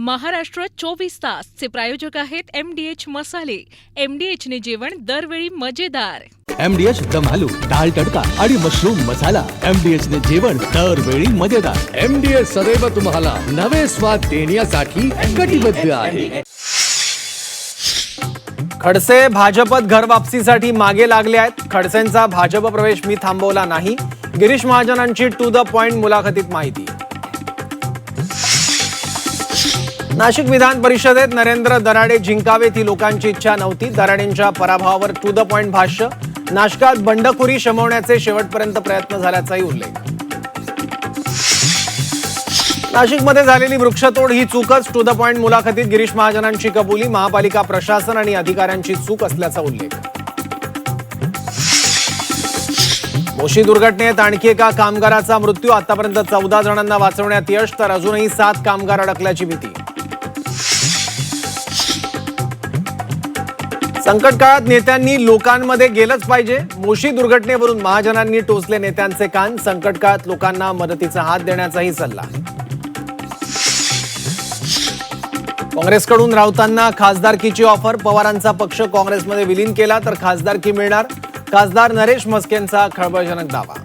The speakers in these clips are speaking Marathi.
महाराष्ट्र 24 तासचे प्रायोजक आहेत MDH मसाले. MDH ने जेवण दरवेळी मजेदार. MDH दम आलू, दाल तडका आणि मशरूम मसाला. MDH ने जेवण दरवेळी मजेदार. MDH सदैव तुम्हाला नवे स्वाद देण्यासाठी कटिबद्ध आहे. खडसे भाजपत घर वापसीसाठी मागे लागले आहेत. खडसेंचा भाजप प्रवेश मी थांबवला नाही. गिरीश महाजनांची टू द पॉइंट मुलाखतीत माहिती. नाशिक विधान परिषदेत नरेंद्र दराडे जिंकावेत ही लोकांची इच्छा नव्हती. दराडेंच्या पराभवावर टू द पॉइंट भाष्य. नाशकात बंडखोरी शमवण्याचे शेवटपर्यंत प्रयत्न झाल्याचाही उल्लेख. नाशिकमध्ये झालेली वृक्षतोड ही चूकच. टू द पॉइंट मुलाखतीत गिरीश महाजनांची कबुली. महापालिका प्रशासन आणि अधिकाऱ्यांची चूक असल्याचा उल्लेख. मोशी दुर्घटनेत आणखी एका कामगाराचा मृत्यू. आतापर्यंत 14 जणांना वाचवण्यात यश, तर अजूनही 7 कामगार अडकल्याची भीती. संकट काळात नेत्यांनी लोकांमध्ये गेलंच पाहिजे. मोशी दुर्घटनेवरून महाजनांनी टोचले नेत्यांचे कान. संकट काळात लोकांना मदतीचा हात देण्याचाही सल्ला. काँग्रेसकडून राऊतांना खासदारकीची ऑफर. पवारांचा पक्ष काँग्रेसमध्ये विलीन केला तर खासदारकी मिळणार. खासदार नरेश म्हस्केंचा खळबळजनक दावा.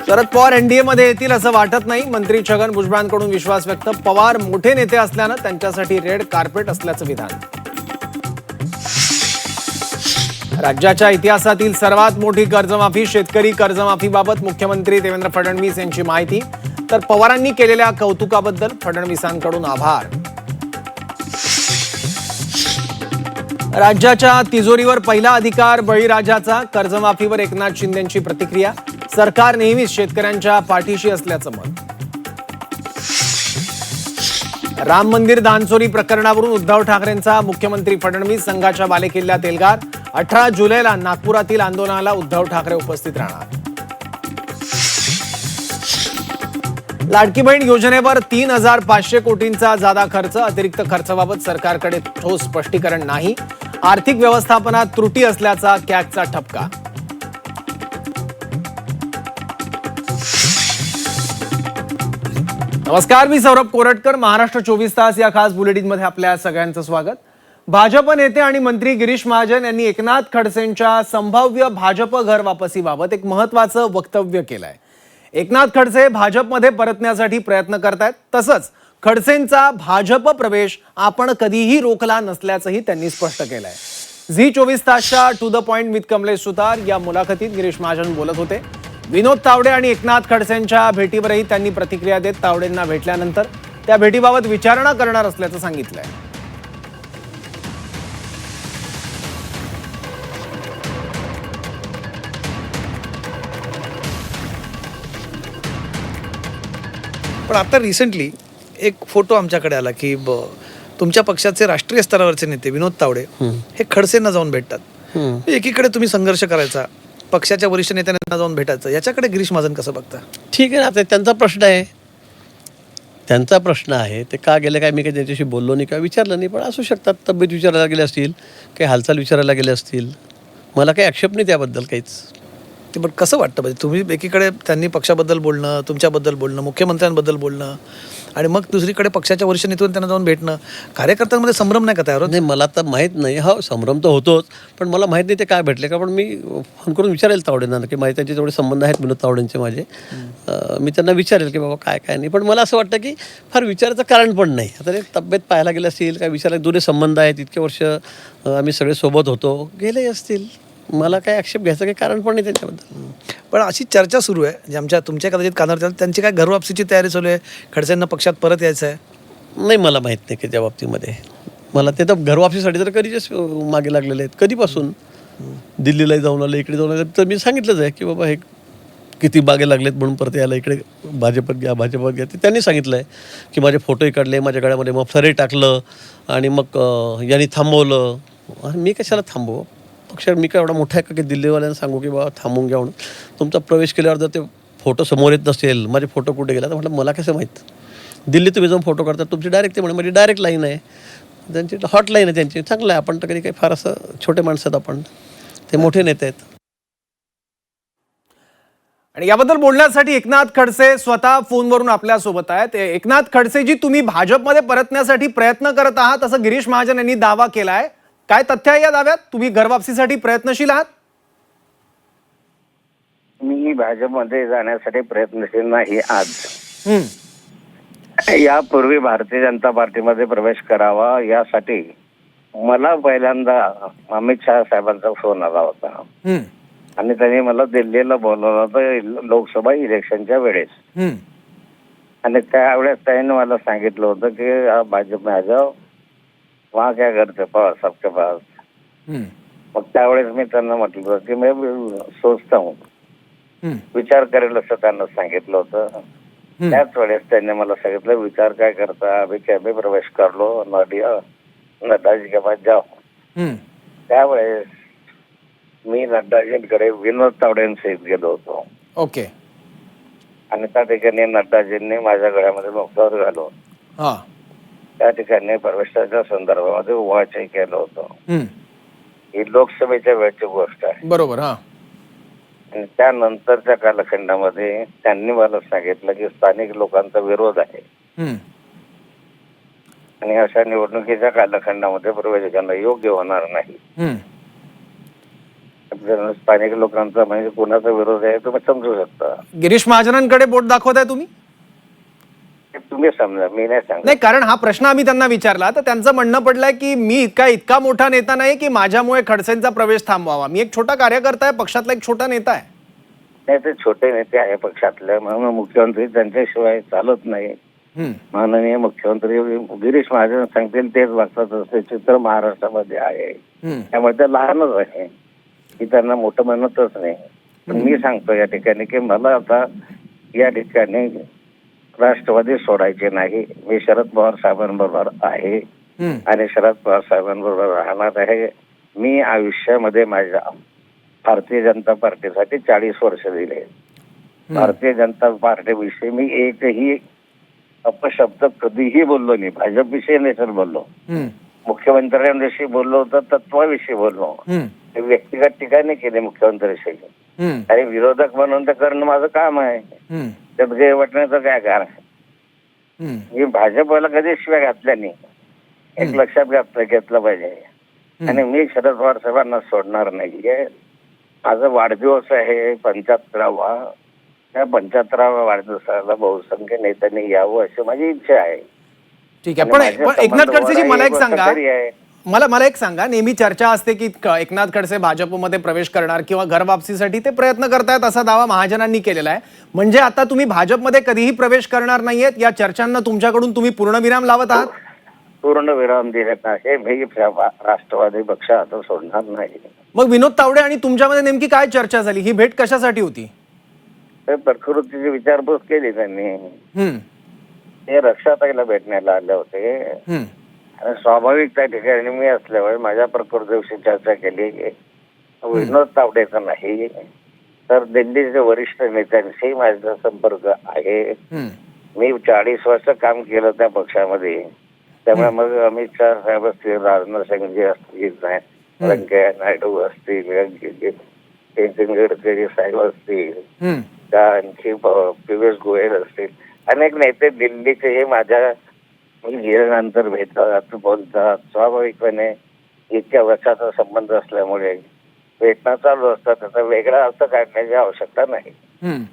शरद पवार एनडीए मध्ये येतील असं वाटत नाही. मंत्री छगन भुजबळांकडून विश्वास व्यक्त. पवार मोठे नेते असल्यानं त्यांच्यासाठी रेड कार्पेट असल्याचं विधान. राज्याच्या इतिहासातील सर्वात मोठी कर्जमाफी. शेतकरी कर्जमाफीबाबत मुख्यमंत्री देवेंद्र फडणवीस यांची माहिती. तर पवारांनी केलेल्या कौतुकाबद्दल फडणवीसांकडून आभार. राज्याच्या तिजोरीवर पहिला अधिकार बळीराजाचा. कर्जमाफीवर एकनाथ शिंदेंची प्रतिक्रिया. सरकार नेहमीच शेतकऱ्यांच्या पाठीशी असल्याचं मत. राम मंदिर दानचोरी प्रकरणावरून उद्धव ठाकरेंचा मुख्यमंत्री फडणवीस संघाच्या बालेकिल्ल्यात एल्गार. 18 जुलैला नागपुरातील आंदोलनाला उद्धव ठाकरे उपस्थित राहणार. लाडकी बहीण योजनेवर 3,500 कोटींचा जादा खर्च. अतिरिक्त खर्चाबाबत सरकारकडे ठोस स्पष्टीकरण नाही. आर्थिक व्यवस्थापनात त्रुटी असल्याचा कॅगचा ठपका. नमस्कार, मी सौरभ कोरटकर. महाराष्ट्र 24 तास या खास बुलेटिनमध्ये आपल्या सगळ्यांचं स्वागत. भाजप नेते आणि मंत्री गिरीश महाजन यांनी एकनाथ खडसेंच्या संभाव्य भाजप घर वापसीबाबत एक महत्त्वाचं वक्तव्य केलंय. एकनाथ खडसे भाजपमध्ये परतण्यासाठी प्रयत्न करतायत. तसंच खडसेंचा भाजप प्रवेश आपण कधीही रोखला नसल्याचंही त्यांनी स्पष्ट केलंय. झी 24 तासच्या to the point with Kamlesh Sutar या मुलाखतीत गिरीश महाजन बोलत होते. विनोद तावडे आणि एकनाथ खडसेंच्या भेटीवरही त्यांनी प्रतिक्रिया देत तावडेंना भेटल्यानंतर त्या भेटीबाबत विचारणा करणार असल्याचं सांगितलंय. पण आता रिसेंटली एक फोटो आमच्याकडे आला की तुमच्या पक्षाचे राष्ट्रीय स्तरावरचे नेते विनोद तावडे हे खडसेंना जाऊन भेटतात. एकीकडे तुम्ही संघर्ष करायचा, पक्षाच्या वरिष्ठ नेत्यांना जाऊन भेटायचं, याच्याकडे गिरीश महाजन कसं बघता? ठीक आहे ना, आता त्यांचा प्रश्न आहे. त्यांचा प्रश्न आहे. ते का गेले काय मी काही त्यांच्याशी बोललो नाही, काय विचारलं नाही. पण असू शकतात, तब्येत विचारायला गेले असतील, काही हालचाल विचारायला गेले असतील. मला काही आक्षेप नाही त्याबद्दल काहीच. ते पण कसं वाटतं म्हणजे तुम्ही एकीकडे त्यांनी पक्षाबद्दल बोलणं, तुमच्याबद्दल बोलणं, मुख्यमंत्र्यांबद्दल बोलणं आणि मग दुसरीकडे पक्षाच्या वरिष्ठ नेत्यांना त्यांना जाऊन भेटणं, कार्यकर्त्यांमध्ये संभ्रम नाही का तयार होत? नाही, मला तर माहीत नाही. हो, संभ्रम तर होतोच, पण मला माहीत नाही ते काय भेटले का. पण मी फोन करून विचारेल तावडेंना की माझे त्यांचे जेवढे संबंध आहेत विनोद तावडेंचे माझे, मी त्यांना विचारेल की बाबा काय काय नाही. पण मला असं वाटतं की फार विचारायचं कारण पण नाही. आता ते तब्येत पाहायला गेले असतील, काय विचारायला जुने संबंध आहेत, इतके वर्ष आम्ही सगळे सोबत होतो, गेले असतील. मला काही आक्षेप घ्यायचं काही कारण पण नाही त्यांच्याबद्दल. पण अशी चर्चा सुरू आहे म्हणजे आमच्या तुमच्या कदाचित कानावर त्यांची काय घरवापसीची तयारी चालू आहे, खडसेंना पक्षात परत यायचं आहे? नाही, मला माहीत नाही की त्या बाबतीमध्ये. मला ते तर घरवापसीसाठी तर कधीच मागे लागलेले आहेत. कधीपासून दिल्लीलाही जाऊन आले, इकडे जाऊन आले. तर मी सांगितलंच आहे की बाबा हे किती मागे लागलेत म्हणून परत यायला इकडे भाजपत घ्या, भाजपत घ्या. ते त्यांनी सांगितलं आहे की माझे फोटोही काढले, माझ्या गळ्यामध्ये मफलरही टाकलं आणि मग यांनी थांबवलं. मी कशाला थांबवू? पक्षात मी काय एवढा मोठा आहे का की दिल्लीवाल्यांना सांगू की बाबा थांबून घ्या म्हणून. तुमचा प्रवेश केल्यावर जर ते फोटो समोर येत नसेल, माझे फोटो कुठे गेला, तर म्हटलं मला कसं माहीत. दिल्ली तुम्ही जाऊन फोटो काढतात, तुमची डायरेक्ट ते म्हणे माझी डायरेक्ट लाईन आहे, त्यांची हॉटलाईन आहे त्यांची. चांगलं आहे. आपण तर कधी काही फार असं छोटे माणसं आहेत, आपण ते मोठे नेते आहेत. आणि याबद्दल बोलण्यासाठी एकनाथ खडसे स्वतः फोनवरून आपल्या सोबत आहेत. एकनाथ खडसेजी, तुम्ही भाजपमध्ये परतण्यासाठी प्रयत्न करत आहात असं गिरीश महाजन यांनी दावा केलाय. काय तथ्य आहे या दाव्यात? तुम्ही घरवापसीसाठी प्रयत्नशील आहात? मी भाजपमध्ये जाण्यासाठी प्रयत्नशील नाही आज. हम्म. यापूर्वी भारतीय जनता पार्टीमध्ये प्रवेश करावा यासाठी मला पहिल्यांदा अमित शहा साहेबांचा फोन आला होता हम्म. आणि त्यांनी मला दिल्लीला बोलवलं होतं लोकसभा इलेक्शनच्या वेळेस. हम्म. आणि त्यावेळेस त्यांनी मला सांगितलं होतं की भाजप में आ जाओ, वहाँ क्या करते पास सबके पास. हम्म. मग त्यावेळेस मी त्यांना म्हटलं होतं की मी सोचता हूँ, हम्म. विचार करेल असं त्यांना सांगितलं होतं. त्याच वेळेस त्यांनी मला सांगितलं विचार काय करता, अभी क्या भी प्रवेश कर लो, नड्डाजी के पास जाओ. हम्म. त्यावेळेस मी नड्डाजींकडे विनोद तावडेंसहित गेलो होतो ओके. आणि त्या ठिकाणी नड्डाजींनी माझ्या गळ्यामध्ये मुक्तावर घालून हा. त्या ठिकाणी प्रवेशाच्या संदर्भामध्ये उभाचही केलं होतं. हम्म. ही लोकसभेच्या वेळची गोष्ट आहे. बरोबर. हा. आणि त्यानंतरच्या कालखंडामध्ये त्यांनी मला सांगितलं की स्थानिक लोकांचा विरोध आहे हम्म. आणि अशा निवडणुकीच्या कालखंडामध्ये प्रवेश करणं योग्य होणार नाही. हम्म. स्थानिक लोकांचा म्हणजे कोणाचा विरोध आहे तुम्ही समजू शकता. गिरीश महाजनांकडे बोट दाखवताय तुम्ही? तुम्ही समजा, मी नाही सांगत. नाही, कारण हा प्रश्न आम्ही त्यांना विचारला तर त्यांचं म्हणणं पडलंय की मी इतका मोठा नेता नाही की माझ्यामुळे खडसेंचा प्रवेश थांबवावा. मी एक छोटा कार्यकर्ता आहे, पक्षातला एक छोटा नेता आहे. नाही, ते छोटे नेते आहे पक्षातले, म्हणून मुख्यमंत्री त्यांच्याशिवाय चालत नाही. हम्म. माननीय मुख्यमंत्री गिरीश महाजन सांगतील तेच वागतात असे चित्र महाराष्ट्रामध्ये आहे. हम्म. त्यामुळे ते लहानच आहे की त्यांना मोठं म्हणतच नाही. पण मी सांगतो या ठिकाणी की मला आता या ठिकाणी राष्ट्रवादी सोडायचे नाही. मी शरद पवार साहेबांबरोबर आहे हम्म. आणि शरद पवार साहेबांबरोबर राहणार आहे. मी आयुष्यामध्ये माझ्या भारतीय जनता पार्टीसाठी 40 वर्ष दिले. भारतीय जनता पार्टीविषयी मी एकही अपशब्द कधीही बोललो नाही. भाजपविषयी नाही सर बोललो, हम्म. मुख्यमंत्र्यांविषयी बोललो तर तत्वाविषयी बोललो. हम्म. ते व्यक्तिगत टीका नाही केली मुख्यमंत्र्यांविषयी. हम्म. आणि विरोधक म्हणून तर करणं माझं काम आहे, हम्म. त्यात काही वाटण्याचं काय कारण आहे. हम्म. मी भाजपला कधी शिव्या घातल्या नाही, एक लक्षात घेतलं पाहिजे. आणि मी शरद पवार साहेबांना सोडणार नाहीये. माझा वाढदिवस आहे 75वा. त्या 75व्या वाढदिवसाला बहुसंख्य नेत्यांनी यावं अशी माझी इच्छा आहे. ठीक आहे. पण एकनाथ खडसेजी, मला एक सांगा, आहे. मला एक सांगा, नेहमी चर्चा असते की एकनाथ खडसे भाजपमध्ये प्रवेश करणार किंवा घरवापसीसाठी ते प्रयत्न करतायत असा दावा महाजनांनी केलेला आहे. म्हणजे आता तुम्ही भाजपमध्ये कधीही प्रवेश करणार नाहीयेत, या चर्चांना तुमच्याकडून तुम्ही पूर्णविराम लावत आहात? पूर्ण विराम दिलेत आहे. मी राष्ट्रवादी पक्ष आता सोडणार नाही. मग विनोद तावडे आणि तुमच्यामध्ये नेमकी काय चर्चा झाली? ही भेट कशासाठी होती? तर प्रकृतीची विचारपूस केली त्यांनी. हम्म. ते रक्षाताईला भेटण्याला आले होते हम्म. आणि स्वाभाविक त्या ठिकाणी मी असल्यामुळे माझ्या प्रकृतीविषयी चर्चा केली. विनोद तावडेचा नाही तर दिल्लीचे वरिष्ठ नेत्यांशी माझा संपर्क आहे. हम्म. मी 40 वर्ष काम केलं त्या पक्षामध्ये. त्यामुळे मग अमित शहा साहेब असतील, राजनाथ सिंगजी असतील, व्यंकय्या नायडू असतील, नितीन गडकरी साहेब असतील, हम्म. का आणखी पियुष गोयल असतील, अनेक नेते दिल्लीचे हे माझ्या गेल्यानंतर भेटतात, बोलतात. स्वाभाविकपणे इतक्या वर्षाचा संबंध असल्यामुळे भेटणं चालू असतात. त्याचा वेगळा अर्थ काढण्याची आवश्यकता नाही. हम्म.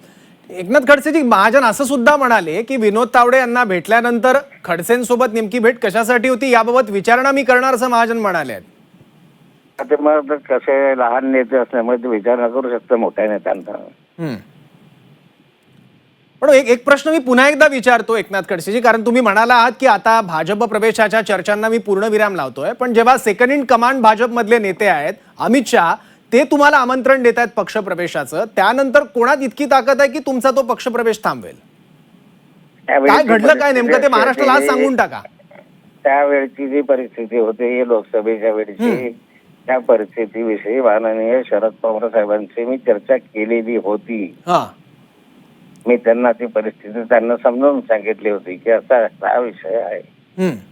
एकनाथ खडसेजी, महाजन असं सुद्धा म्हणाले की विनोद तावडे यांना भेटल्यानंतर खडसेंसोबत नेमकी भेट कशासाठी होती याबाबत विचारणा मी करणार असं महाजन म्हणाले आहेत. आता मग कसे लहान नेते असल्यामुळे ते विचारणा करू शकतो मोठ्या नेत्यांना. हम्म. पण एक प्रश्न मी पुन्हा एकदा विचारतो एकनाथ खडसेजी, कारण तुम्ही म्हणाला आहात की आता भाजप प्रवेशाच्या चर्चांना मी पूर्ण विराम लावतोय, पण जेव्हा सेकंड इन कमांड भाजपमधले नेते आहेत अमित शहा, ते तुम्हाला आमंत्रण देत आहेत पक्षप्रवेशाचं, त्यानंतर कोणात इतकी ताकद आहे की तुमचा तो पक्षप्रवेश थांबवेल? काय घडलं काय नेमकं ते महाराष्ट्राला आज सांगून टाका. त्यावेळची जी परिस्थिती होती लोकसभेच्या वेळची, त्या परिस्थितीविषयी माननीय शरद पवार साहेबांची मी चर्चा केलेली होती. मी त्यांना ती परिस्थिती त्यांना समजावून सांगितली होती की असा हा विषय आहे,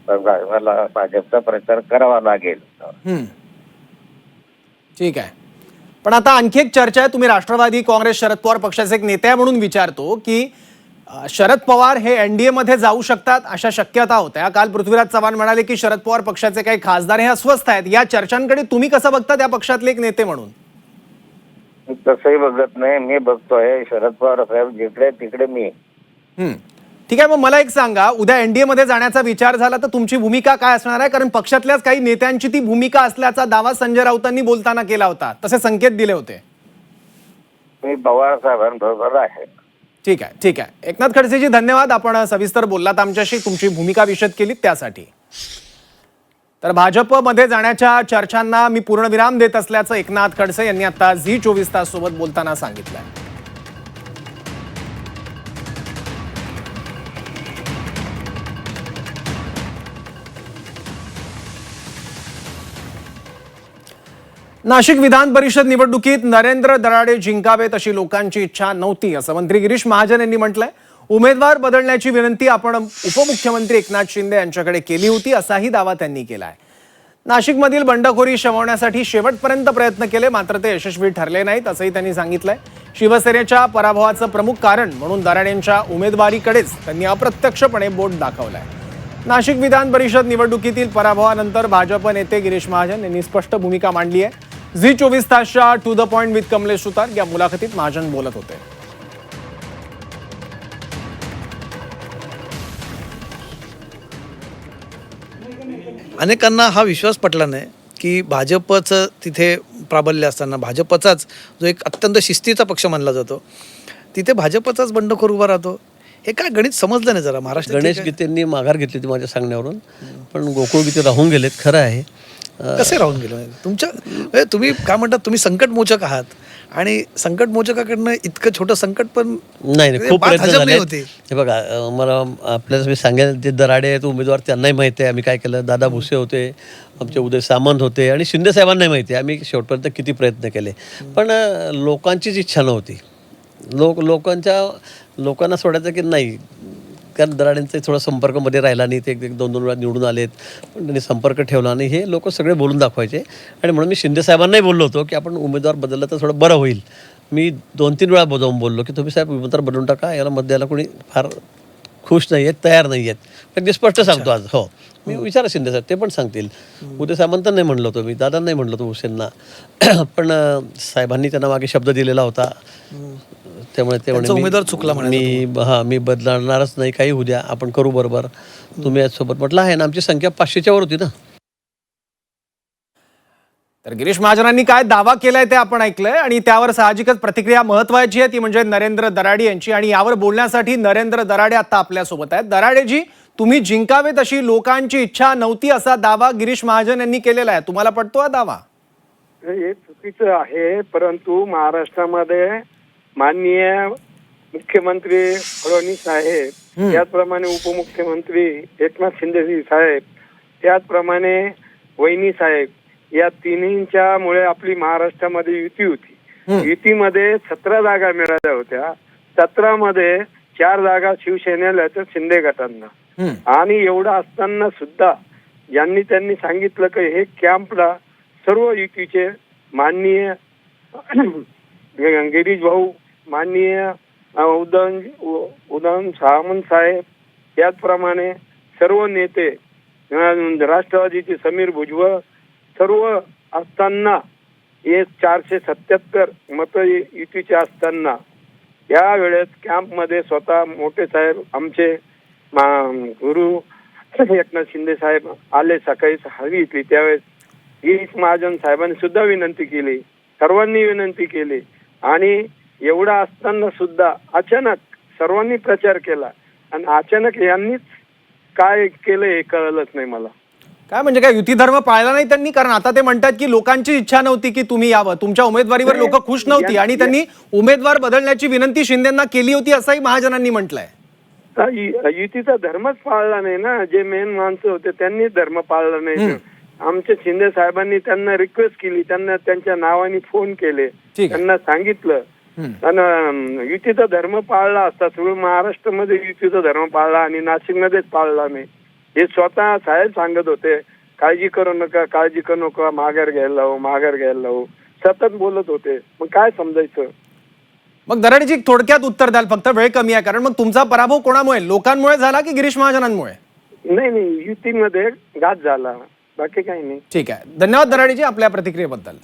तर मला भाजपचा प्रचार करावा लागेल. ठीक आहे. पण आता आणखी एक चर्चा आहे, तुम्ही राष्ट्रवादी काँग्रेस शरद पवार पक्षाचे एक नेते म्हणून विचारतो की शरद पवार हे एनडीए मध्ये जाऊ शकतात अशा शक्यता होत्या. काल पृथ्वीराज चव्हाण म्हणाले की शरद पवार पक्षाचे काही खासदार हे अस्वस्थ आहेत. या चर्चांकडे तुम्ही कसं बघता त्या पक्षातले एक नेते म्हणून? तसंही बघत नाही, मी बघतोय शरद पवार साहेब जिकडे तिकडे मी. ठीक आहे, मग मला एक सांगा, उद्या एनडीए मध्ये जाण्याचा विचार झाला तर तुमची भूमिका काय असणार आहे? कारण पक्षातल्याच काही नेत्यांची ती भूमिका असल्याचा दावा संजय राऊतांनी बोलताना केला होता, तसे संकेत दिले होते. मी पवार साहेबांबरोबर आहे. ठीक आहे, ठीक आहे. एकनाथ खडसेजी धन्यवाद, आपण सविस्तर बोललात आमच्याशी, तुमची भूमिका विशद केलीत त्यासाठी. तर भाजपमध्ये जाण्याच्या चर्चांना मी पूर्णविराम देत असल्याचं एकनाथ खडसे यांनी आता झी 24 तास सोबत बोलताना सांगितलंय. नाशिक विधान परिषद निवडणुकीत नरेंद्र दराडे जिंकावेत अशी लोकांची इच्छा नव्हती असं मंत्री गिरीश महाजन यांनी म्हटलंय. उमेदवार बदलण्याची विनंती आपण उपमुख्यमंत्री एकनाथ शिंदे यांच्याकडे केली होती असाही दावा त्यांनी केलाय. नाशिकमधील बंडखोरी शमवण्यासाठी शेवटपर्यंत प्रयत्न केले, मात्र ते यशस्वी ठरले नाहीत असंही त्यांनी सांगितलंय. शिवसेनेच्या पराभवाचं प्रमुख कारण म्हणून दराडेंच्या उमेदवारीकडेच त्यांनी अप्रत्यक्षपणे बोट दाखवलंय. नाशिक विधान परिषद निवडणुकीतील पराभवानंतर भाजप नेते गिरीश महाजन यांनी स्पष्ट भूमिका मांडली आहे. झी 24 तासच्या to the point with Kamlesh Sutar या मुलाखतीत महाजन बोलत होते. अनेकांना हा विश्वास पटला नाही की भाजपचं तिथे प्राबल्य असताना भाजपचाच जो एक अत्यंत शिस्तीचा पक्ष मानला जातो तिथे भाजपचाच बंडखोर उभा राहतो. हे काय गणित समजलं नाही जरा. महाराष्ट्र गणेश गीतेंनी माघार घेतली होती माझ्या सांगण्यावरून, पण गोकुळ गीते राहून गेलेत, खरं आहे. कसे राहून गेले तुमच्या? तुम्ही काय म्हणतात, तुम्ही संकटमोचक आहात आणि संकटमोचकाकडनं इतकं छोटं संकट पण नाही, खूप बात प्रयत्न हजम झाले. नाही होते. हे बघा, मला आपल्याला मी सांगेल, ते दराडे आहेत उमेदवार, त्यांनाही माहिती आहे आम्ही काय केलं. दादा भुसे होते, आमचे उदय सामंत होते आणि शिंदे साहेबांनाही माहिती आहे आम्ही शेवटपर्यंत किती प्रयत्न केले. पण लोकांचीच इच्छा नव्हती. लोकांना सोडायचं की नाही, कारण दराडेंचा थोडा संपर्कमध्ये राहिला नाही. ते एक 2 वेळा निवडून आलेत, पण त्यांनी संपर्क ठेवला नाही. हे लोक सगळे बोलून दाखवायचे आणि म्हणून मी शिंदे साहेबांनाही बोललो होतो की आपण उमेदवार बदललं तर थोडं बरं होईल. मी 2-3 वेळा जाऊन बोललो की तुम्ही साहेब उमेदवार बदलून टाका, याला मत द्यायला कोणी फार खुश नाही आहेत, तयार नाही आहेत. पण ते स्पष्ट सांगतो आज. हो, मी विचारा शिंदे साहेब, ते पण सांगतील. उदय सामंत नाही म्हणलो होतो मी, दादा नाही म्हणलो होतो हुसेनना, पण साहेबांनी त्यांना मागे शब्द दिलेला होता. त्यामुळे ते उमेदवार चुकला मी बदलणारच नाही, काही होऊ द्या, आपण करू बरोबर, तुम्ही यासोबत. म्हटलं आहे ना, आमची संख्या 500च्या वर होती ना. तर गिरीश महाजनांनी काय दावा केलाय ते आपण ऐकलंय आणि त्यावर साहजिकच प्रतिक्रिया महत्वाची आहे, ती म्हणजे नरेंद्र दराडे यांची. आणि यावर बोलण्यासाठी नरेंद्र दराडे आता आपल्यासोबत आहेत. दराडेजी, तुम्ही जिंकावेत अशी लोकांची इच्छा नव्हती असा दावा गिरीश महाजन यांनी केलेला आहे, तुम्हाला पटतो हा दावा? हे चुकीचं आहे, परंतु महाराष्ट्रामध्ये माननीय मुख्यमंत्री फडणवीस साहेब, त्याचप्रमाणे उपमुख्यमंत्री एकनाथ शिंदे साहेब, त्याचप्रमाणे वहिनी साहेब, या तिन्हींच्या मुळे आपली महाराष्ट्रामध्ये युती होती. युतीमध्ये 17 जागा मिळाल्या होत्या. 17 मध्ये 4 जागा शिवसेनेला तर शिंदे गटांना. आणि एवढं असताना सुद्धा ज्यांनी त्यांनी सांगितलं की हे कॅम्पला सर्व युतीचे माननीय गिरीश भाऊ, माननीय उदयन सामंत साहेब, त्याचप्रमाणे सर्व नेते, राष्ट्रवादीचे समीर भुजबळ, सर्व असताना हे 477 मत युतीचे असताना या वेळेस कॅम्पमध्ये स्वतः मोठे साहेब आमचे गुरु एकनाथ शिंदे साहेब आले सकाळी हवी घेतली. त्यावेळेस गिरीश महाजन साहेबांनी सुद्धा विनंती केली, सर्वांनी विनंती केली. आणि एवढा असताना सुद्धा अचानक सर्वांनी प्रचार केला आणि अचानक यांनीच काय केलं हे कळलंच नाही मला. काय म्हणजे काय युती धर्म पाळला नाही त्यांनी? कारण आता ते म्हणतात की लोकांची इच्छा नव्हती की तुम्ही यावं, तुमच्या उमेदवारीवर लोक खुश नव्हती आणि त्यांनी उमेदवार बदलण्याची विनंती शिंदेंना केली होती असंही महाजनांनी म्हटलंय. युतीचा धर्मच पाळला नाही ना. जे मेन माणसं होते त्यांनी धर्म पाळला नाही. आमच्या शिंदे साहेबांनी त्यांना रिक्वेस्ट केली, त्यांना त्यांच्या नावाने फोन केले, त्यांना सांगितलं आणि युतीचा धर्म पाळला असता. सगळं महाराष्ट्रामध्ये युतीचा धर्म पाळला आणि नाशिकमध्येच पाळला नाही. हे स्वतः साहेब सांगत होते, काळजी करू नका, काळजी करू नका, माघार घ्यायला लावू, माघार घ्यायला लावू. सतत बोलत होते. मग काय समजायचं? मग दराडेजी थोडक्यात उत्तर द्याल, फक्त वेळ कमी आहे, कारण मग तुमचा पराभव कोणामुळे, लोकांमुळे झाला की गिरीश महाजनांमुळे? नाही, युतीमध्ये घात झाला, बाकी काही नाही. ठीक आहे, धन्यवाद दराडेजी आपल्या प्रतिक्रियेबद्दल.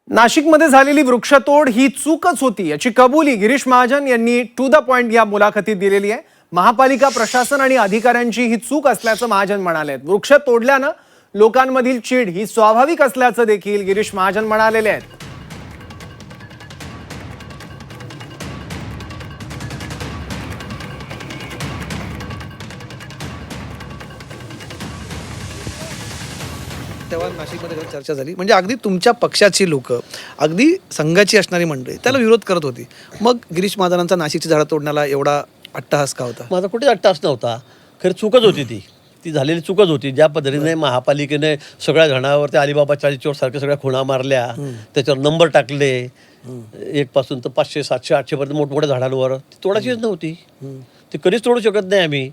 नाशिकमध्ये झालेली वृक्षतोड ही चूकच होती याची कबुली गिरीश महाजन यांनी टू द पॉइंट या मुलाखतीत दिलेली आहे. महापालिका प्रशासन आणि अधिकाऱ्यांची ही चूक असल्याचं महाजन म्हणाले. वृक्ष तोडल्यानं लोकांमधील चीड ही स्वाभाविक असल्याचं देखील गिरीश महाजन म्हणालेले आहेत. तेव्हा नाशिकमध्ये जेव्हा चर्चा झाली, म्हणजे अगदी तुमच्या पक्षाची लोक, अगदी संघाची असणारी मंडळी त्याला विरोध करत होती. मग गिरीश महाजनांचा नाशिकची झाडं तोडण्याला एवढा अट्टहास का होता? माझा कुठेच अट्टास नव्हता. खरं चूकच होती ती झालेली चूकच होती. ज्या पद्धतीने महापालिकेने सगळ्या झाडावरती अलिबाबा चाळीसचोर सारख्या सगळ्या खुणा मारल्या, त्याच्यावर नंबर टाकले, 1 पासून तर 500, 700, 800 पर्यंत मोठमोठ्या झाडांवर, ती तोडायचीच नव्हती. ती कधीच तोडू शकत नाही आम्ही.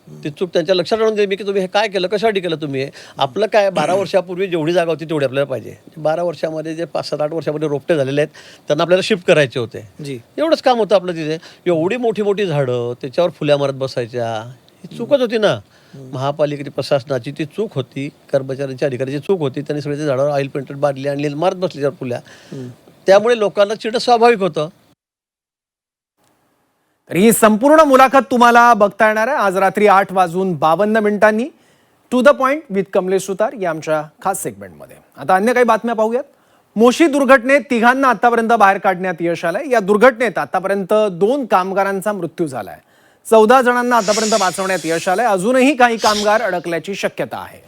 ती चूक त्यांच्या लक्षात आणून द्यावी की तुम्ही हे काय केलं, कशासाठी केलं तुम्ही. आपलं काय 12 वर्षापूर्वी जेवढी जागा होती तेवढी आपल्याला पाहिजे. 12 वर्षामध्ये जे 5, 7, 8 वर्षामध्ये रोपटे झालेले आहेत त्यांना आपल्याला शिफ्ट करायचे होते. जी, एवढंच काम होतं आपलं तिथे. एवढी मोठी मोठी झाडं त्याच्यावर फुल्या मारत बसायच्या, ही चूकच होती ना. महापालिकेची प्रशासनाची ती चूक होती, कर्मचाऱ्यांची अधिकाऱ्याची चूक होती. त्यांनी सगळे ते झाडावर ऑइल पेंटेड बादली आणली, मारत बसली त्यावर फुल्या. त्यामुळे लोकांना चिड स्वाभाविक होतं. तर ही संपूर्ण मुलाखत तुम्हाला बघता येणार आहे आज रात्री 8:52 to the point with Kamlesh Sutar या आमच्या खास सेगमेंटमध्ये. आता अन्य काही बातम्या पाहूयात. मोशी दुर्घटनेत 3घांना आतापर्यंत बाहेर काढण्यात यश आलंय. या दुर्घटनेत आतापर्यंत 2 कामगारांचा मृत्यू झालाय. 14 जणांना आतापर्यंत वाचवण्यात यश आलंय. अजूनही काही कामगार अडकल्याची शक्यता आहे.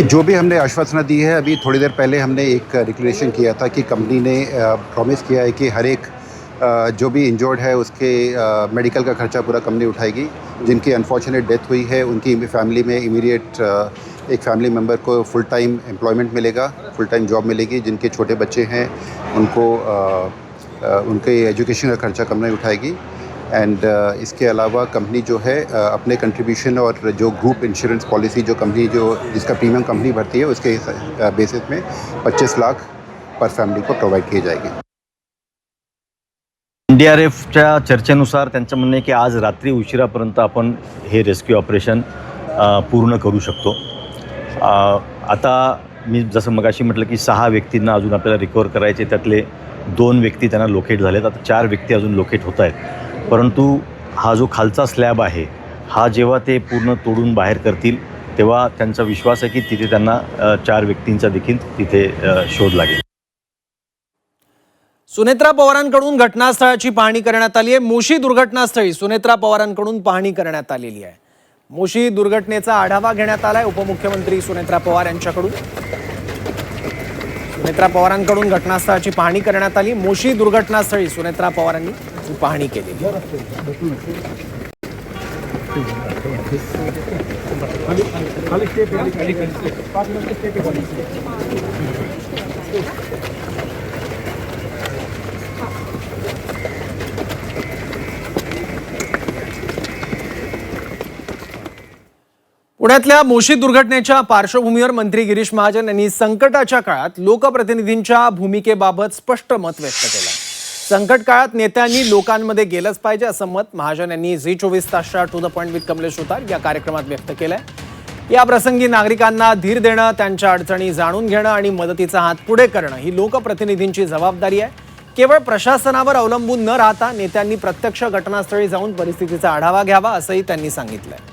जो भी हमने आश्वासना दी है, अभी थोड़ी देर पहले हमने एक डिक्लेरेशन किया था कि कंपनी ने प्रॉमिस किया है कि हर एक जो भी इंजर्ड है उसके मेडिकल का खर्चा पूरा कंपनी उठाएगी. जिनकी अनफॉर्चुनेट डेथ हुई है उनकी फैमिली में इमीडिएट एक फैमिली मेम्बर को फुल टाइम एम्प्लॉयमेंट मिलेगा, फुल टाइम जॉब मिलेगी. जिनके छोटे बच्चे हैं उनको उनके एजुकेशन का खर्चा कंपनी उठाएगी. एंड इसके अलावा कंपनी जो है अपने कंट्रीब्यूशन और जो ग्रुप इंश्योरेंस पॉलिसी जो कंपनी जिसका प्रीमियम कंपनी भरती है उसके बेसिस में 25 लाख पर फैमिली को प्रोवाइड किए जाएंगे. NDRFच्या चर्चेनुसार त्यांचं म्हणणं आहे की आज रात्री उशिरापर्यंत आपण हे रेस्क्यू ऑपरेशन पूर्ण करू शकतो. आता मी जसं मगाशी म्हटलं की 6 व्यक्तींना अजून आपल्याला रिकवर करायचे, त्यातले 2 व्यक्ती त्यांना लोकेट झालेत. आता 4 व्यक्ती अजून लोकेट होत आहेत. परंतु हा जो खालचा स्लॅब आहे हा जेव्हा ते पूर्ण तोडून बाहेर करतील तेव्हा त्यांचा विश्वास आहे की तिथे त्यांना 4 व्यक्तींचा देखील तिथे शोध लागेल. सुनेत्रा पवारांकडून घटनास्थळाची पाहणी करण्यात आली आहे. मोशी दुर्घटनास्थळी सुनेत्रा पवारांकडून पाहणी करण्यात आलेली आहे. मोशी दुर्घटनेचा आढावा घेण्यात आलाय उपमुख्यमंत्री सुनेत्रा पवार यांच्याकडून. सुनेत्रा पवारांकडून घटनास्थळाची पाहणी करण्यात आली. मोशी दुर्घटनास्थळी सुनेत्रा पवारांनी पाहणी केली. पुण्यातल्या मोशी दुर्घटनेच्या पार्श्वभूमीवर मंत्री गिरीश महाजन यांनी संकटाच्या काळात लोकप्रतिनिधींच्या भूमिकेबाबत स्पष्ट मत व्यक्त केलं. संकट काळात नेत्यांनी लोकांमध्ये गेलंच पाहिजे असं मत महाजन यांनी झी 24 तासच्या to the point with Kamlesh Sutar या कार्यक्रमात व्यक्त केलंय. या प्रसंगी नागरिकांना धीर देणं, त्यांच्या अडचणी जाणून घेणं आणि मदतीचा हात पुढे करणं ही लोकप्रतिनिधींची जबाबदारी आहे. केवळ प्रशासनावर अवलंबून न राहता नेत्यांनी प्रत्यक्ष घटनास्थळी जाऊन परिस्थितीचा आढावा घ्यावा असंही त्यांनी सांगितलंय.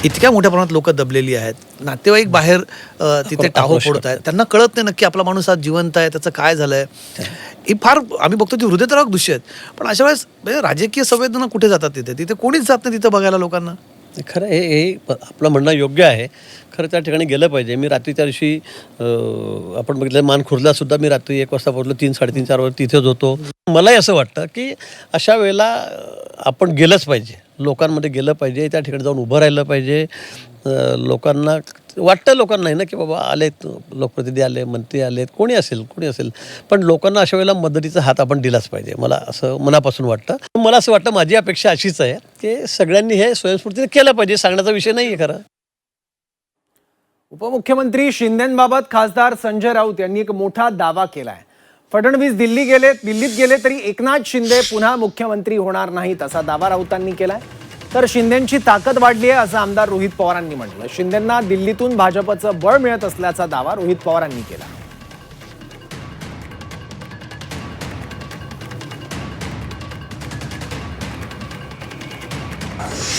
इतक्या मोठ्या प्रमाणात लोक दबलेली आहेत, नातेवाईक बाहेर तिथे टाहो फोडत आहेत, त्यांना कळत नाही नक्की आपला माणूस आज जिवंत आहे, त्याचं काय झालंय. ही फार आम्ही बघतो ती हृदयद्रावक दृश्य आहेत. पण अशा वेळेस म्हणजे राजकीय संवेदना कुठे जातात? तिथे कोणीच जात नाही तिथं बघायला लोकांना. खरं हे आपलं म्हणणं योग्य आहे. खरं त्या ठिकाणी गेलं पाहिजे. मी रात्री त्या दिवशी आपण बघितलं मानखुर्दला सुद्धा मी रात्री 1 वाजता पोहोचलो, 3, 3:30, 4 तिथेच होतो. मलाही असं वाटतं की अशा वेळेला आपण गेलंच पाहिजे. लोकांमध्ये गेलं पाहिजे, त्या ठिकाणी जाऊन उभं राहिलं पाहिजे. लोकांना लोकांना नाही ना की बाबा आलेत, लोकप्रतिनिधी आले, मंत्री आलेत, कोणी असेल, पण लोकांना अशा वेळेला मदतीचा हात आपण दिलाच पाहिजे. मला असं मनापासून वाटतं. मला असं वाटतं, माझी अपेक्षा अशीच आहे की सगळ्यांनी हे स्वयंस्फूर्तीने केलं पाहिजे. सांगण्याचा विषय नाही आहे खरं. उपमुख्यमंत्री शिंदेंबाबत खासदार संजय राऊत यांनी एक मोठा दावा केलाय. फडणवीस दिल्लीत गेले तरी एकनाथ शिंदे पुन्हा मुख्यमंत्री होणार नाहीत असा दावा राऊतांनी केलाय. तर शिंदेंची ताकद वाढली आहे असं आमदार रोहित पवारांनी म्हटलं. शिंदेंना दिल्लीतून भाजपचं बळ मिळत असल्याचा दावा रोहित पवारांनी केला.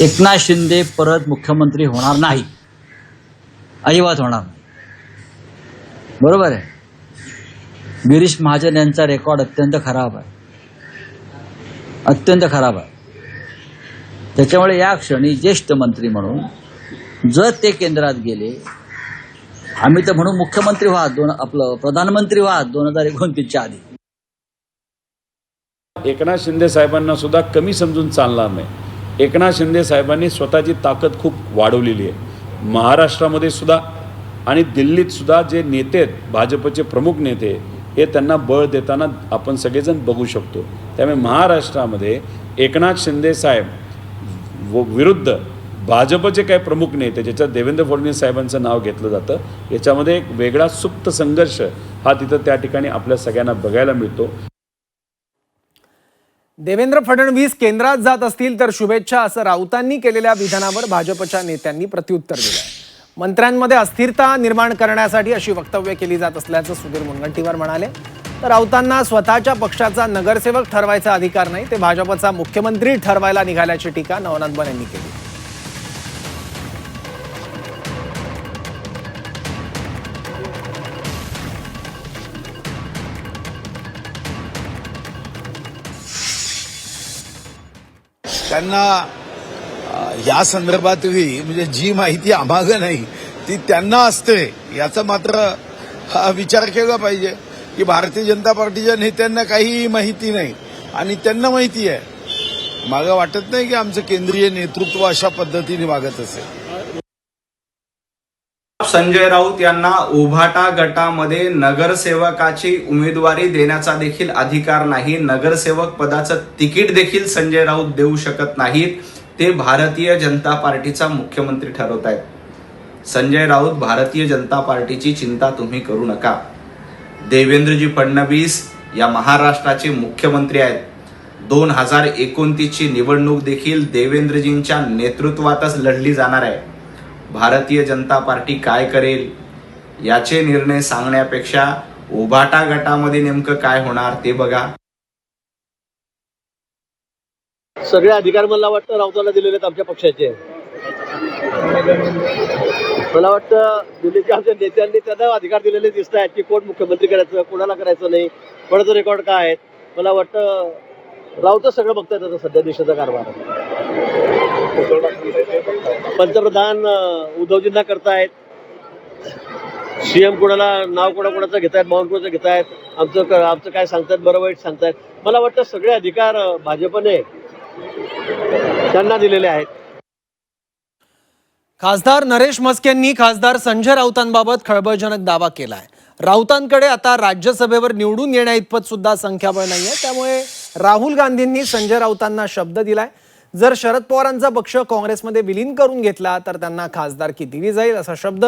एकनाथ शिंदे परत मुख्यमंत्री होणार नाही, अजिबात होणार नाही. बरोबर आहे. गिरीश महाजन यांचा रेकॉर्ड अत्यंत खराब आहे, अत्यंत खराब आहे. त्याच्यामुळे या क्षणी ज्येष्ठ मंत्री म्हणून जर ते केंद्रात गेले, आम्ही तर म्हणून मुख्यमंत्री व्हा, प्रधानमंत्री व्हा 2029च्या आधी. एकनाथ शिंदे साहेबांना सुद्धा कमी समजून चालणार नाही. एकनाथ शिंदे साहेबांनी स्वतःची ताकद खूप वाढवलेली आहे. महाराष्ट्रामध्ये सुद्धा आणि दिल्लीत सुद्धा जे नेते आहेत, भाजपचे प्रमुख नेते, हे त्यांना बळ देताना आपण सगळेजण बघू शकतो. त्यामुळे महाराष्ट्रामध्ये एकनाथ शिंदे साहेब विरुद्ध भाजपचे काही प्रमुख नेते, ज्याच्यात देवेंद्र फडणवीस साहेबांचं नाव घेतलं जातं, याच्यामध्ये एक वेगळा सुप्त संघर्ष हा तिथं त्या ठिकाणी आपल्या सगळ्यांना बघायला मिळतो. देवेंद्र फडणवीस केंद्रात जात असतील तर शुभेच्छा असं राऊतांनी केलेल्या विधानावर भाजपच्या नेत्यांनी प्रत्युत्तर दिलंय. मंत्र्यांमध्ये अस्थिरता निर्माण करण्यासाठी अशी वक्तव्य केली जात असल्याचं सुधीर मुनगंटीवार म्हणाले. तर राऊतांना स्वतःच्या पक्षाचा नगरसेवक ठरवायचा अधिकार नाही, ते भाजपचा मुख्यमंत्री ठरवायला निघाल्याची टीका नवनाथ बन यांनी केली. त्यांना या संदर्भातही म्हणजे जी माहिती आम्हाला नाही ती त्यांना असते याचा मात्र विचार केला पाहिजे की भारतीय जनता पार्टीच्या नेत्यांना काही माहिती नाही आणि त्यांना माहिती आहे. मला वाटत नाही की आमचं केंद्रीय नेतृत्व अशा पद्धतीने वागत असेल. संजय राऊत यांना उभाटा गटामध्ये नगरसेवकाची उमेदवारी देण्याचा देखील अधिकार नाही. नगरसेवक पदाचं तिकीट देखील संजय राऊत देऊ शकत नाहीत. ते भारतीय जनता पार्टीचा मुख्यमंत्री ठरवत आहेत. संजय राऊत, भारतीय जनता पार्टीची चिंता तुम्ही करू नका. देवेंद्रजी फडणवीस या महाराष्ट्राचे मुख्यमंत्री आहेत. 2029ची निवडणूक देखील देवेंद्रजींच्या नेतृत्वातच लढली जाणार आहे. भारतीय जनता पार्टी काय करेल याचे निर्णय सांगण्यापेक्षा उभाटा गटामध्ये नेमकं काय होणार ते बघा. सगळे अधिकार मला वाटतं राऊतांना दिलेले आहेत आमच्या पक्षाचे. मला वाटतं दिल्लीच्या आमच्या नेत्यांनी त्यांना अधिकार दिलेले दिसत आहेत की कोण मुख्यमंत्री करायचं, कोणाला करायचं नाही, कोणाचं रेकॉर्ड काय आहे. मला वाटतं राऊतच सगळं बघतायत आता सध्या देशाचा कारभार. पंतप्रधान उद्धवजींना करतायत, सीएम कोणाला नाव कोणाचं घेतायत, माऊंट कोणाचं घेतायत, आमचं काय सांगतायत, बरं वाईट सांगतायत. मला वाटतं सगळे अधिकार भाजपने त्यांना दिलेले आहेत. खासदार नरेश म्हस्केंनी खासदार संजय राऊतांबाबत खळबळजनक दावा केलाय. राऊतांकडे आता राज्यसभेवर निवडून येण्या इतपत सुद्धा संख्याबळ नाहीये, त्यामुळे राहुल गांधींनी संजय राऊतांना शब्द दिलाय. जर शरद पवारांचा पक्ष काँग्रेसमध्ये विलीन करून घेतला तर त्यांना खासदारकी दिली जाईल असा शब्द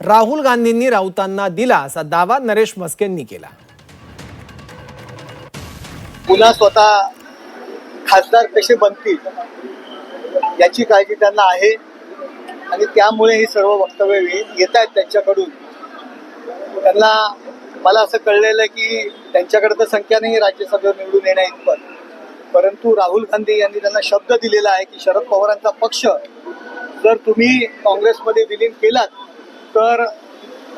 राहुल गांधींनी राऊतांना दिला असा दावा नरेश म्हस्केंनी केला. पुन्हा स्वतः खासदार कसे बनतील याची काळजी त्यांना आहे आणि त्यामुळे ही सर्व वक्तव्य येत आहेत त्यांच्याकडून. त्यांना मला असं कळलेलं की त्यांच्याकडे तर संख्या नाही राज्यसभेवर निवडून येण्या इतपत, परंतु राहुल गांधी यांनी त्यांना शब्द दिलेला आहे की शरद पवारांचा पक्ष जर तुम्ही काँग्रेसमध्ये विलीन केलात तर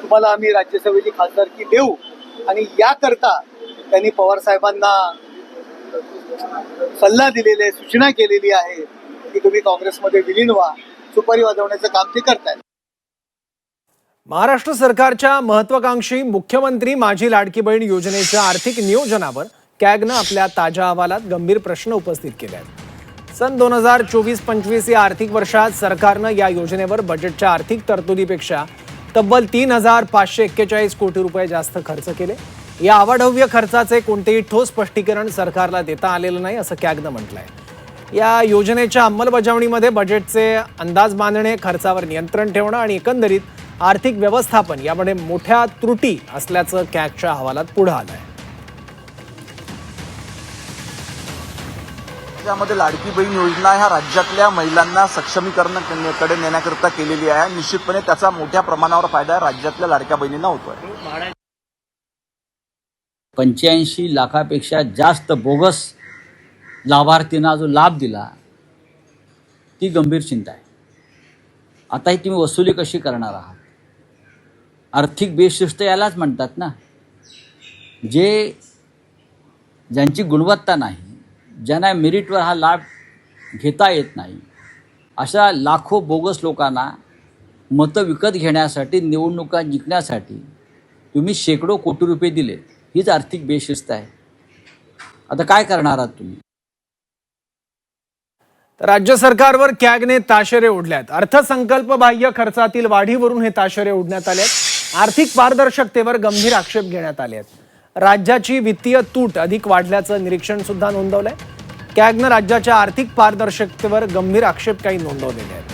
तुम्हाला आम्ही राज्यसभेची खासदारकी देऊ. आणि याकरता त्यांनी पवार साहेबांना सल्ला दिलेला आहे, सूचना केलेली आहे की तुम्ही काँग्रेसमध्ये विलीन व्हा. सुपारी वाजवण्याचं काम ते करतायत. महाराष्ट्र सरकारच्या महत्वाकांक्षी मुख्यमंत्री माझी लाडकी बहीण योजनेच्या आर्थिक नियोजनावर कॅगनं आपल्या ताज्या अहवालात गंभीर प्रश्न उपस्थित केले आहेत. सन 2024-25 या आर्थिक वर्षात सरकारनं या योजनेवर बजेटच्या आर्थिक तरतुदीपेक्षा तब्बल 3,541 कोटी रुपये जास्त खर्च केले. या अवाढव्य खर्चाचे कोणतेही ठोस स्पष्टीकरण सरकारला देता आलेलं नाही असं कॅगनं म्हटलंय. या योजनेच्या अंमलबजावणीमध्ये बजेटचे अंदाज बांधणे, खर्चावर नियंत्रण ठेवणं आणि एकंदरीत आर्थिक व्यवस्थापन यामध्ये मोठ्या त्रुटी असल्याचं कॅगच्या अहवालात पुढे आलंय. त्यामध्ये लाडकी बहीण योजना ह्या राज्यातल्या महिलांना सक्षमीकरणाकडे नेण्याकरता केलेली आहे. निश्चितपणे त्याचा मोठ्या प्रमाणावर फायदा राज्यातल्या लाडक्या बहिणींना होतोय. 85 लाखापेक्षा जास्त बोगस लाभार्थींना जो लाभ दिला ती गंभीर चिंता आहे. आता ही तुम्ही वसुली कशी करणार आहात? आर्थिक बेशिस्त यालाच म्हणतात ना. ज्यांची गुणवत्ता नाही, ज्यांना मेरिटवर हा लाभ घेता येत नाही, अशा लाखो बोगस लोकांना मतं विकत घेण्यासाठी, निवडणुका जिंकण्यासाठी तुम्ही शेकडो कोटी रुपये दिले. हीच आर्थिक बेशिस्त आहे. आता काय करणार आहात तुम्ही? राज्य सरकारवर कॅगने ताशेरे ओढल्यात. अर्थसंकल्प बाह्य खर्चातील वाढीवरून हे ताशेरे ओढण्यात आले. आर्थिक पारदर्शकतेवर गंभीर आक्षेप घेण्यात आले आहेत. राज्याची वित्तीय तूट अधिक वाढल्याचं निरीक्षण सुद्धा नोंदवलंय. कॅगनं राज्याच्या आर्थिक पारदर्शकतेवर गंभीर आक्षेप काही नोंदवलेले आहेत.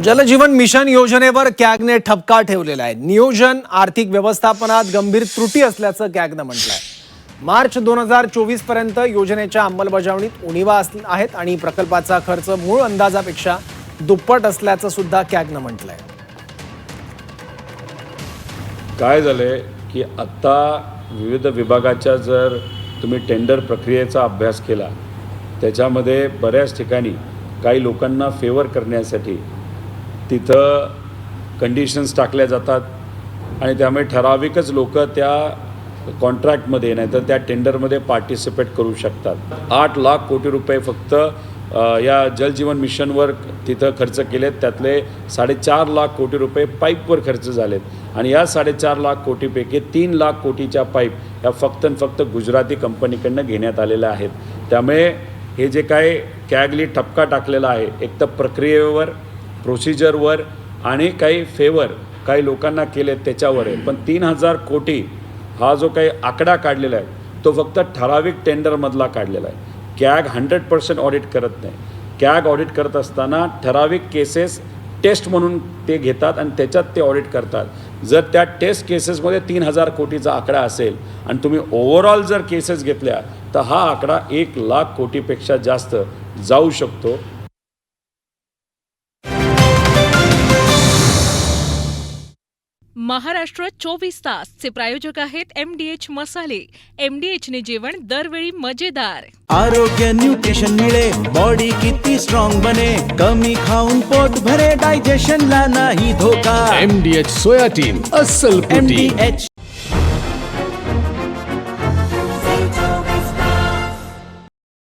जलजीवन मिशन योजनेवर कॅगने ठपका ठेवलेला आहे. नियोजन, आर्थिक व्यवस्थापनात गंभीर त्रुटी असल्याचं कॅगनं म्हटलंय. मार्च 2024 पर्यंत योजनेच्या अंमलबजावणीत उणिवा आहेत आणि प्रकल्पाचा खर्च मूळ अंदाजापेक्षा दुप्पट असल्याचं सुद्धा कॅगनं म्हटलंय. काय झालंय की आत्ता विविध विभागाच्या जर तुम्ही टेंडर प्रक्रियेचा अभ्यास केला, त्याच्यामध्ये बऱ्याच ठिकाणी काही लोकांना फेवर करण्यासाठी तिथं कंडिशन्स टाकल्या जातात आणि त्यामुळे ठराविकच लोक त्या कॉन्ट्रॅक्टमध्ये नाही तर त्या टेंडरमध्ये पार्टिसिपेट करू शकतात. 8 लाख कोटी रुपये फक्त या जलजीवन मिशनवर तिथं खर्च केलेत. त्यातले 4.5 लाख कोटी रुपये पाईपवर खर्च झालेत आणि या 4.5 लाख कोटीपैकी 3 लाख कोटीच्या पाईप ह्या फक्त गुजराती कंपनीकडनं घेण्यात आलेल्या आहेत. त्यामुळे हे जे काय कॅगली ठपका टाकलेला आहे, एक तर प्रक्रियेवर, प्रोसिजरवर आणि काही फेवर काही लोकांना केले त्याच्यावर आहे. पण 3,000 कोटी हा जो काही आकडा काढलेला आहे तो फक्त ठराविक टेंडरमधला काढलेला आहे. कॅग 100% ऑडिट करत नाही. कॅग ऑडिट करत असताना ठराविक केसेस टेस्ट म्हणून ते घेतात आणि त्याच्यात ते ऑडिट करतात. जर त्या टेस्ट केसेसमध्ये 3,000 कोटीचा आकडा असेल आणि तुम्ही ओव्हरऑल जर केसेस घेतल्या तर हा आकडा 1 लाख कोटीपेक्षा जास्त जाऊ शकतो. महाराष्ट्र 24 तासचे प्रायोजक आहेत MDH मसाले. MDH ने जेवण दरवेळी मजेदार. आरोग्य न्यूट्रिशन मिळे, बॉडी किती स्ट्रॉंग बने, कमी खाऊन पोट भरे, डायजेशनला नाही धोका. MDH सोया टीम अस्सल प्रोटीन. MDH